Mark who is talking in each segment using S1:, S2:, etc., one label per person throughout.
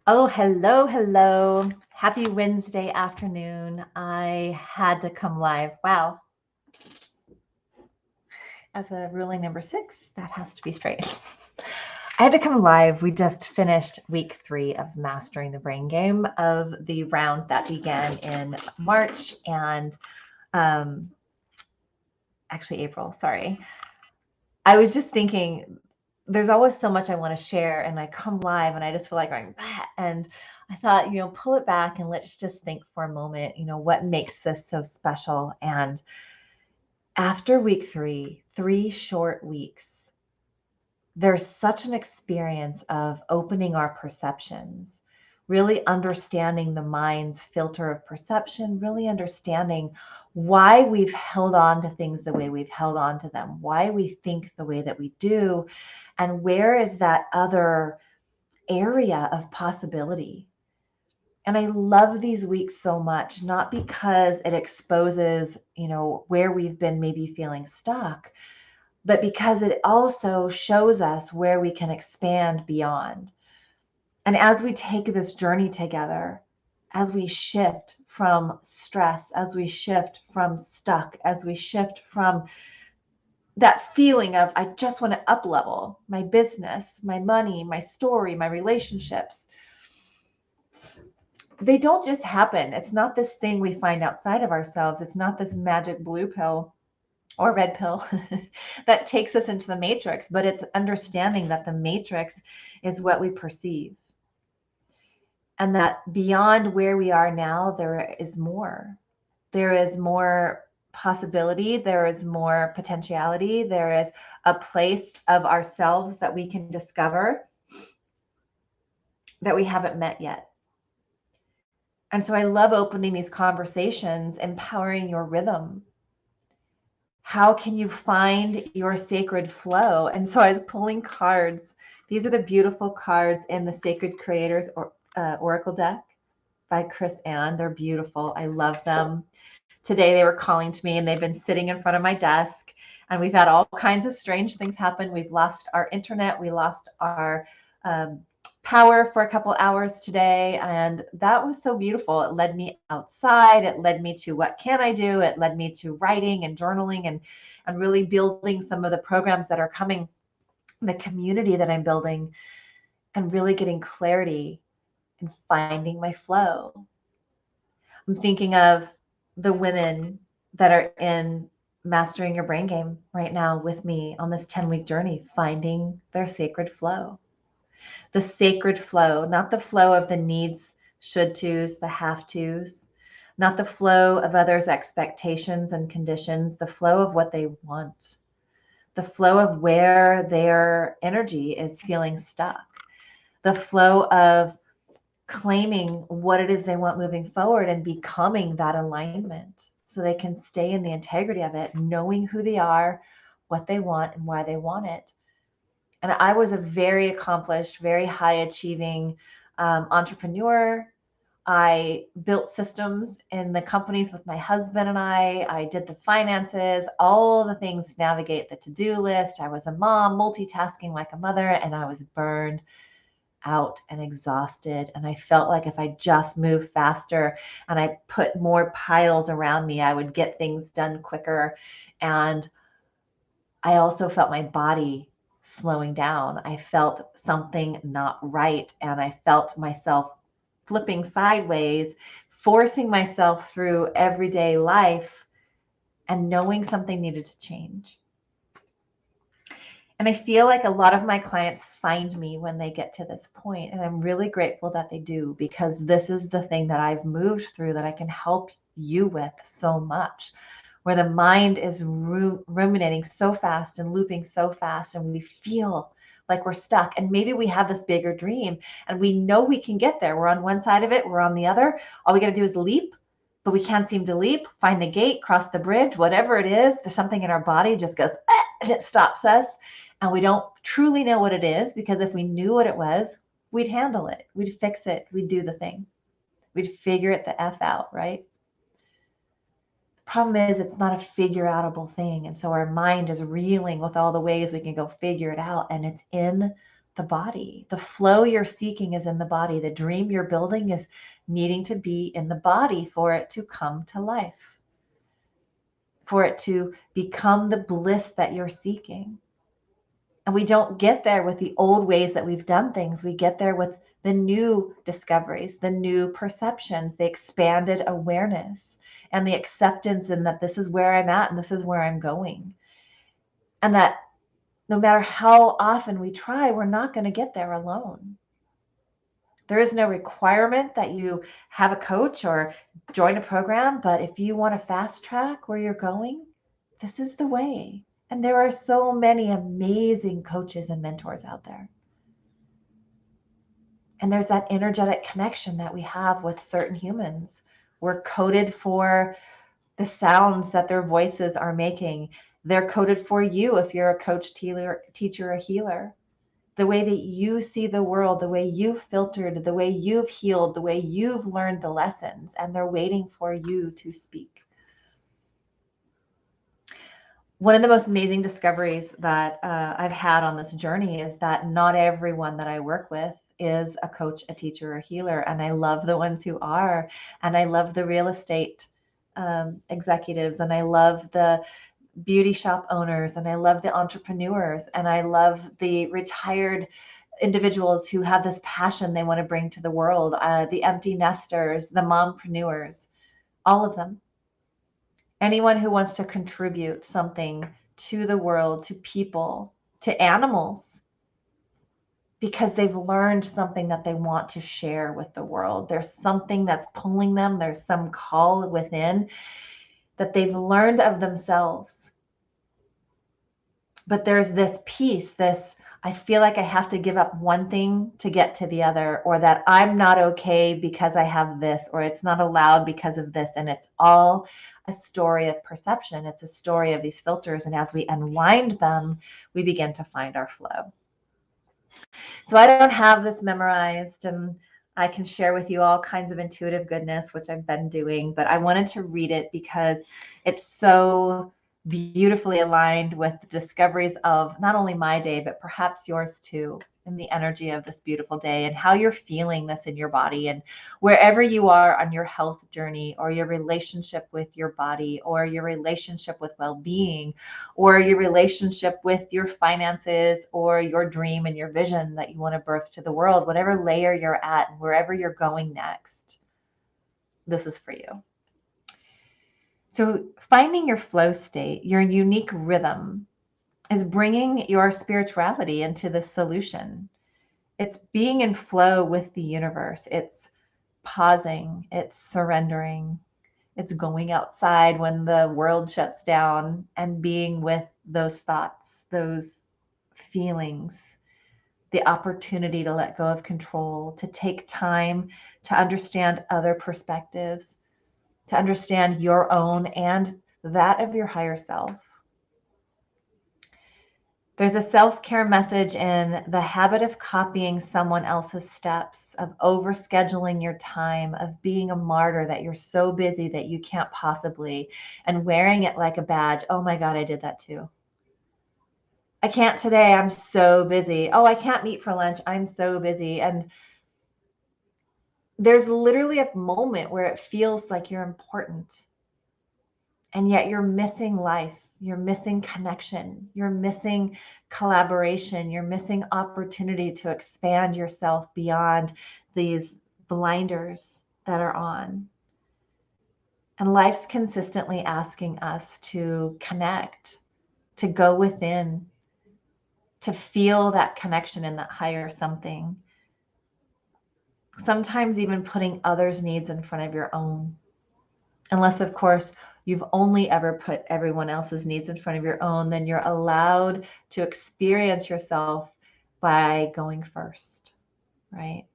S1: Oh, hello, hello. Happy Wednesday afternoon. I had to come live. Wow. As a ruling number 6, that has to be straight. I had to come live. We just finished week 3 of Mastering the Brain Game of the round that began in March and um, actually April, sorry. I was just thinking there's always so much I want to share, and I come live and I just feel like going, bah, and I thought, pull it back and let's just think for a moment, what makes this so special. And after week 3 short weeks, there's such an experience of opening our perceptions, really understanding the mind's filter of perception, really understanding why we've held on to things the way we've held on to them, why we think the way that we do, and where is that other area of possibility. And I love these weeks so much, not because it exposes, where we've been maybe feeling stuck, but because it also shows us where we can expand beyond. And as we take this journey together, as we shift from stress, as we shift from stuck, as we shift from that feeling of, I just want to up level my business, my money, my story, my relationships, they don't just happen. It's not this thing we find outside of ourselves. It's not this magic blue pill or red pill that takes us into the matrix, but it's understanding that the matrix is what we perceive. And that beyond where we are now, there is more. There is more possibility. There is more potentiality. There is a place of ourselves that we can discover that we haven't met yet. And so I love opening these conversations, empowering your rhythm. How can you find your sacred flow? And so I was pulling cards. These are the beautiful cards in the Sacred Creators Oracle deck by Chris Ann. They're beautiful. I love them. Today they were calling to me and they've been sitting in front of my desk, and we've had all kinds of strange things happen. We've lost our internet. We lost our power for a couple hours today, and that was so beautiful. It led me outside. It led me to what can I do? It led me to writing and journaling and really building some of the programs that are coming, the community that I'm building, and really getting clarity and finding my flow. I'm thinking of the women that are in Mastering Your Brain Game right now with me on this 10-week journey, finding their sacred flow. The sacred flow, not the flow of the needs, should tos, the have tos, not the flow of others' expectations and conditions, the flow of what they want, the flow of where their energy is feeling stuck, the flow of claiming what it is they want moving forward and becoming that alignment so they can stay in the integrity of it, knowing who they are, what they want, and why they want it. And I was a very accomplished, very high achieving entrepreneur. I built systems in the companies with my husband and I did the finances, all the things, navigate the to-do list. I was a mom, multitasking like a mother, and I was burned out and exhausted. And I felt like if I just moved faster and I put more piles around me, I would get things done quicker. And I also felt my body slowing down. I felt something not right. And I felt myself flipping sideways, forcing myself through everyday life and knowing something needed to change. And I feel like a lot of my clients find me when they get to this point, and I'm really grateful that they do, because this is the thing that I've moved through that I can help you with so much, where the mind is ruminating so fast and looping so fast, and we feel like we're stuck. And maybe we have this bigger dream and we know we can get there. We're on one side of it, we're on the other. All we got to do is leap, but we can't seem to leap, find the gate, cross the bridge, whatever it is. There's something in our body just goes, and it stops us. And we don't truly know what it is, because if we knew what it was, we'd handle it. We'd fix it. We'd do the thing. We'd figure it the F out, right? The problem is it's not a figure outable thing. And so our mind is reeling with all the ways we can go figure it out. And it's in the body. The flow you're seeking is in the body. The dream you're building is needing to be in the body for it to come to life, for it to become the bliss that you're seeking. And we don't get there with the old ways that we've done things. We get there with the new discoveries, the new perceptions, the expanded awareness, and the acceptance in that this is where I'm at and this is where I'm going. And that no matter how often we try, we're not going to get there alone. There is no requirement that you have a coach or join a program, but if you want to fast track where you're going, this is the way. And there are so many amazing coaches and mentors out there. And there's that energetic connection that we have with certain humans. We're coded for the sounds that their voices are making. They're coded for you if you're a coach, teacher, or healer. The way that you see the world, the way you've filtered, the way you've healed, the way you've learned the lessons, and they're waiting for you to speak. One of the most amazing discoveries that I've had on this journey is that not everyone that I work with is a coach, a teacher, or healer. And I love the ones who are. And I love the real estate executives. And I love the beauty shop owners. And I love the entrepreneurs. And I love the retired individuals who have this passion they want to bring to the world, the empty nesters, the mompreneurs, all of them. Anyone who wants to contribute something to the world, to people, to animals, because they've learned something that they want to share with the world. There's something that's pulling them. There's some call within that they've learned of themselves. But there's this piece, I feel like I have to give up one thing to get to the other, or that I'm not okay because I have this, or it's not allowed because of this. And it's all a story of perception. It's a story of these filters. And as we unwind them, we begin to find our flow. So I don't have this memorized, and I can share with you all kinds of intuitive goodness, which I've been doing, but I wanted to read it because it's so beautifully aligned with the discoveries of not only my day, but perhaps yours too, in the energy of this beautiful day and how you're feeling this in your body, and wherever you are on your health journey, or your relationship with your body, or your relationship with well-being, or your relationship with your finances, or your dream and your vision that you want to birth to the world, whatever layer you're at and wherever you're going next, this is for you. So finding your flow state, your unique rhythm, is bringing your spirituality into the solution. It's being in flow with the universe. It's pausing. It's surrendering. It's going outside when the world shuts down and being with those thoughts, those feelings, the opportunity to let go of control, to take time to understand other perspectives, to understand your own and that of your higher self. There's a self-care message in the habit of copying someone else's steps, of overscheduling your time, of being a martyr that you're so busy that you can't possibly, and wearing it like a badge. Oh my God, I did that too. I can't today. I'm so busy. Oh, I can't meet for lunch. I'm so busy. And there's literally a moment where it feels like you're important, and yet you're missing life. You're missing connection. You're missing collaboration. You're missing opportunity to expand yourself beyond these blinders that are on. And life's consistently asking us to connect, to go within, to feel that connection in that higher something. Sometimes even putting others' needs in front of your own. Unless, of course, you've only ever put everyone else's needs in front of your own, then you're allowed to experience yourself by going first, right?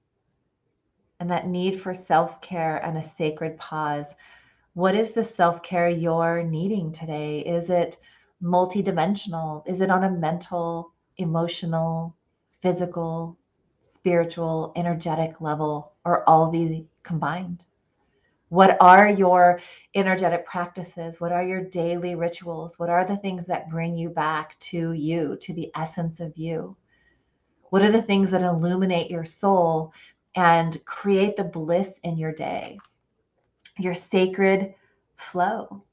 S1: And that need for self-care and a sacred pause. What is the self-care you're needing today? Is it multidimensional? Is it on a mental, emotional, physical, spiritual, energetic level, or all these combined? What are your energetic practices? What are your daily rituals? What are the things that bring you back to you, to the essence of you? What are the things that illuminate your soul and create the bliss in your day? Your sacred flow.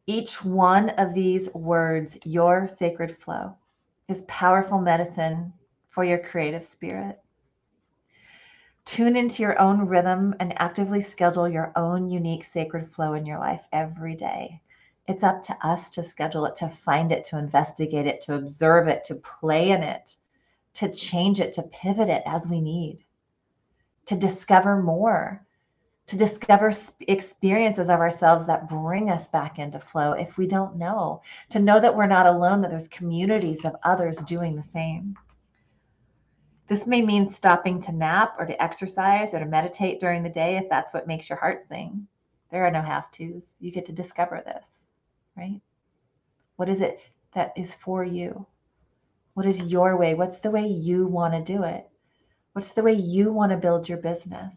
S1: Each one of these words, your sacred flow, is powerful medicine for your creative spirit. Tune into your own rhythm and actively schedule your own unique sacred flow in your life every day. It's up to us to schedule it, to find it, to investigate it, to observe it, to play in it, to change it, to pivot it as we need, to discover more, to discover experiences of ourselves that bring us back into flow if we don't know, to know that we're not alone, that there's communities of others doing the same. This may mean stopping to nap or to exercise or to meditate during the day if that's what makes your heart sing. There are no have-tos. You get to discover this, right? What is it that is for you? What is your way? What's the way you want to do it? What's the way you want to build your business?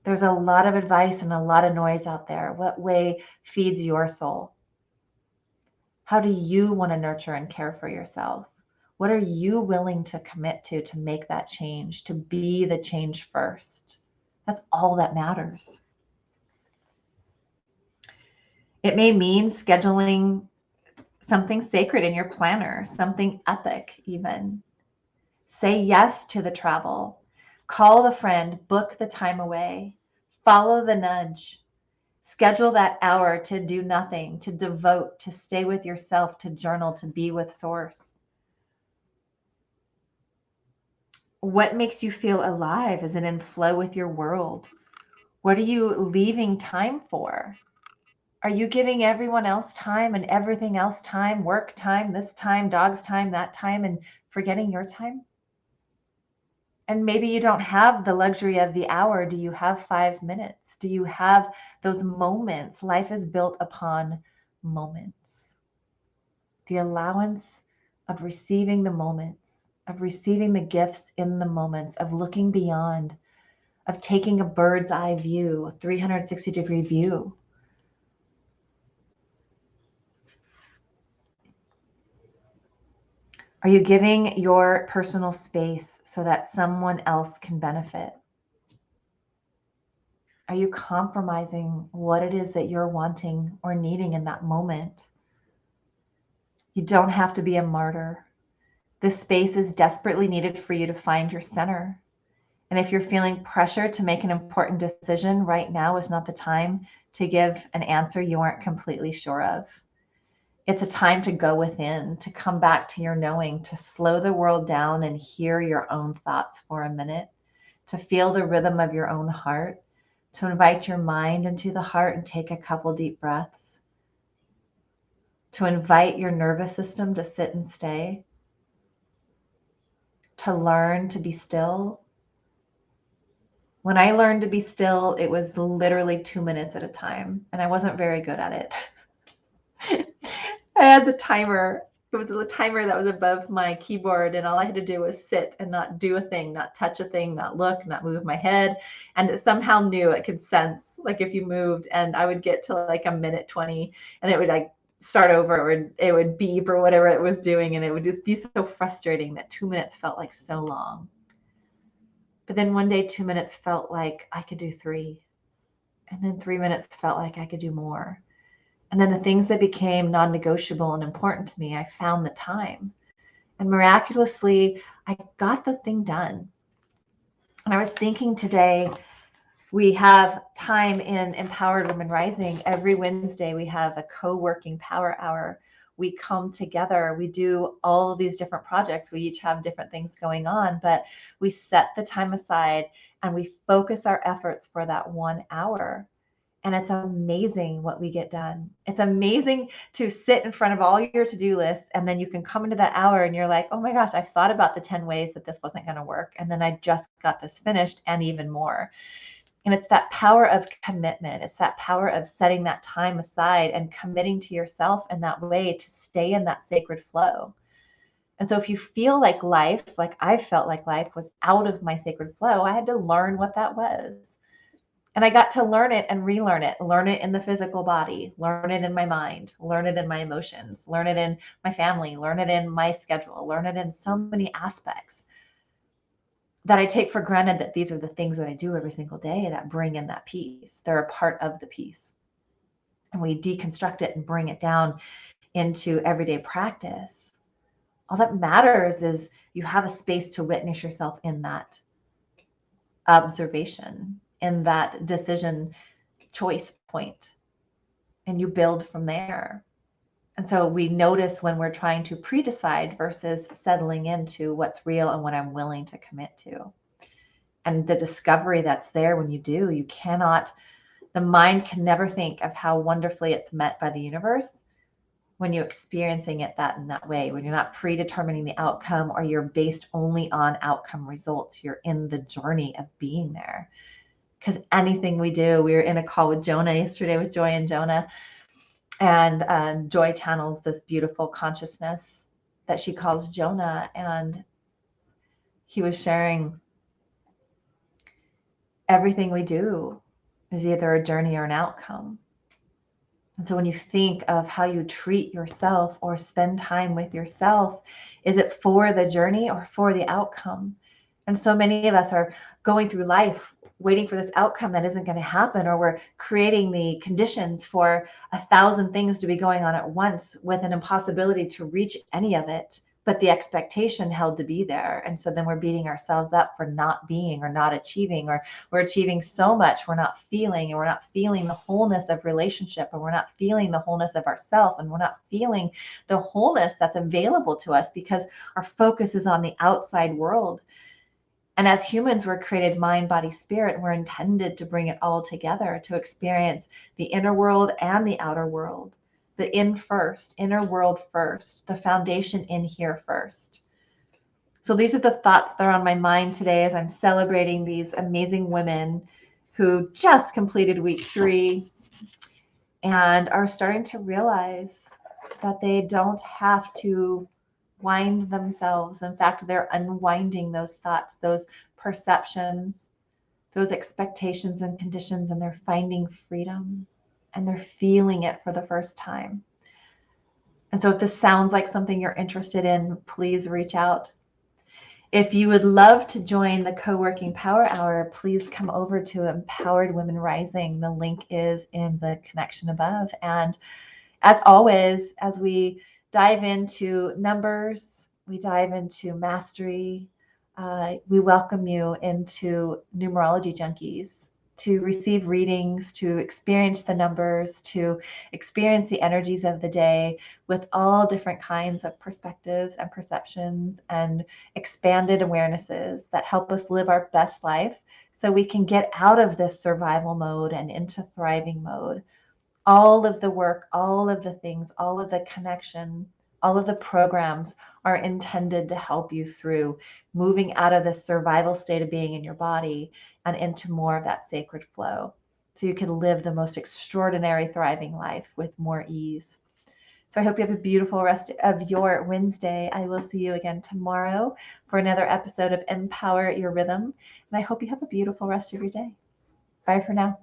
S1: There's a lot of advice and a lot of noise out there. What way feeds your soul? How do you want to nurture and care for yourself? What are you willing to commit to make that change, to be the change first? That's all that matters. It may mean scheduling something sacred in your planner, something epic even. Say yes to the travel. Call the friend, book the time away. Follow the nudge. Schedule that hour to do nothing, to devote, to stay with yourself, to journal, to be with source. What makes you feel alive? Is it in flow with your world? What are you leaving time for? Are you giving everyone else time and everything else time, work time, this time, dog's time, that time, and forgetting your time? And maybe you don't have the luxury of the hour. Do you have 5 minutes? Do you have those moments? Life is built upon moments. The allowance of receiving the moments, of receiving the gifts in the moments, of looking beyond, of taking a bird's eye view, a 360-degree view. Are you giving your personal space so that someone else can benefit? Are you compromising what it is that you're wanting or needing in that moment? You don't have to be a martyr. This space is desperately needed for you to find your center. And if you're feeling pressure to make an important decision, right now is not the time to give an answer you aren't completely sure of. It's a time to go within, to come back to your knowing, to slow the world down and hear your own thoughts for a minute, to feel the rhythm of your own heart, to invite your mind into the heart and take a couple deep breaths, to invite your nervous system to sit and stay, to learn to be still. When I learned to be still, it was literally 2 minutes at a time, and I wasn't very good at it. I had the timer. It was a timer that was above my keyboard, and all I had to do was sit and not do a thing, not touch a thing, not look, not move my head. And it somehow knew, it could sense, like if you moved, and I would get to like a minute 20 and it would like start over, or it would beep or whatever it was doing. And it would just be so frustrating that 2 minutes felt like so long. But then one day, 2 minutes felt like I could do 3. And then 3 minutes felt like I could do more. And then the things that became non-negotiable and important to me, I found the time. And miraculously, I got the thing done. And I was thinking today, we have time in Empowered Women Rising. Every Wednesday, we have a co-working power hour. We come together, we do all these different projects. We each have different things going on, but we set the time aside and we focus our efforts for that 1 hour. And it's amazing what we get done. It's amazing to sit in front of all your to-do lists, and then you can come into that hour and you're like, oh my gosh, I've thought about the 10 ways that this wasn't going to work. And then I just got this finished and even more. And it's that power of commitment. It's that power of setting that time aside and committing to yourself in that way to stay in that sacred flow. And so if you feel like life, like I felt like life was out of my sacred flow, I had to learn what that was. And I got to learn it and relearn it, learn it in the physical body, learn it in my mind, learn it in my emotions, learn it in my family, learn it in my schedule, learn it in so many aspects. that I take for granted that these are the things that I do every single day that bring in that peace. They're a part of the peace. And we deconstruct it and bring it down into everyday practice. All that matters is you have a space to witness yourself in that observation, in that decision choice point, and you build from there. And so we notice when we're trying to pre-decide versus settling into what's real and what I'm willing to commit to. And the discovery that's there when you do, the mind can never think of how wonderfully it's met by the universe when you're experiencing it in that way, when you're not predetermining the outcome or you're based only on outcome results. You're in the journey of being there. Because anything we do, we were in a call with Jonah yesterday with Joy and Jonah, and Joy channels this beautiful consciousness that she calls Jonah, and he was sharing everything we do is either a journey or an outcome. And so when you think of how you treat yourself or spend time with yourself, is it for the journey or for the outcome? And so many of us are going through life waiting for this outcome that isn't going to happen, or we're creating the conditions for 1,000 things to be going on at once with an impossibility to reach any of it, but the expectation held to be there. And so then we're beating ourselves up for not being or not achieving, or we're achieving so much we're not feeling, and we're not feeling the wholeness of relationship, and we're not feeling the wholeness of ourself, and we're not feeling the wholeness that's available to us because our focus is on the outside world. And as humans, we're created mind, body, spirit, and we're intended to bring it all together to experience the inner world and the outer world. The inner world first, the foundation in here first. So these are the thoughts that are on my mind today as I'm celebrating these amazing women who just completed week 3 and are starting to realize that they don't have to wind themselves. In fact, they're unwinding those thoughts, those perceptions, those expectations and conditions, and they're finding freedom and they're feeling it for the first time. And so if this sounds like something you're interested in, please reach out. If you would love to join the Co-Working Power Hour, please come over to Empowered Women Rising. The link is in the connection above. And as always, as we dive into numbers, we dive into mastery, we welcome you into Numerology Junkies to receive readings, to experience the numbers, to experience the energies of the day with all different kinds of perspectives and perceptions and expanded awarenesses that help us live our best life so we can get out of this survival mode and into thriving mode. All of the work, all of the things, all of the connection, all of the programs are intended to help you through moving out of this survival state of being in your body and into more of that sacred flow, so you can live the most extraordinary, thriving life with more ease. So I hope you have a beautiful rest of your Wednesday. I will see you again tomorrow for another episode of Empower Your Rhythm. And I hope you have a beautiful rest of your day. Bye for now.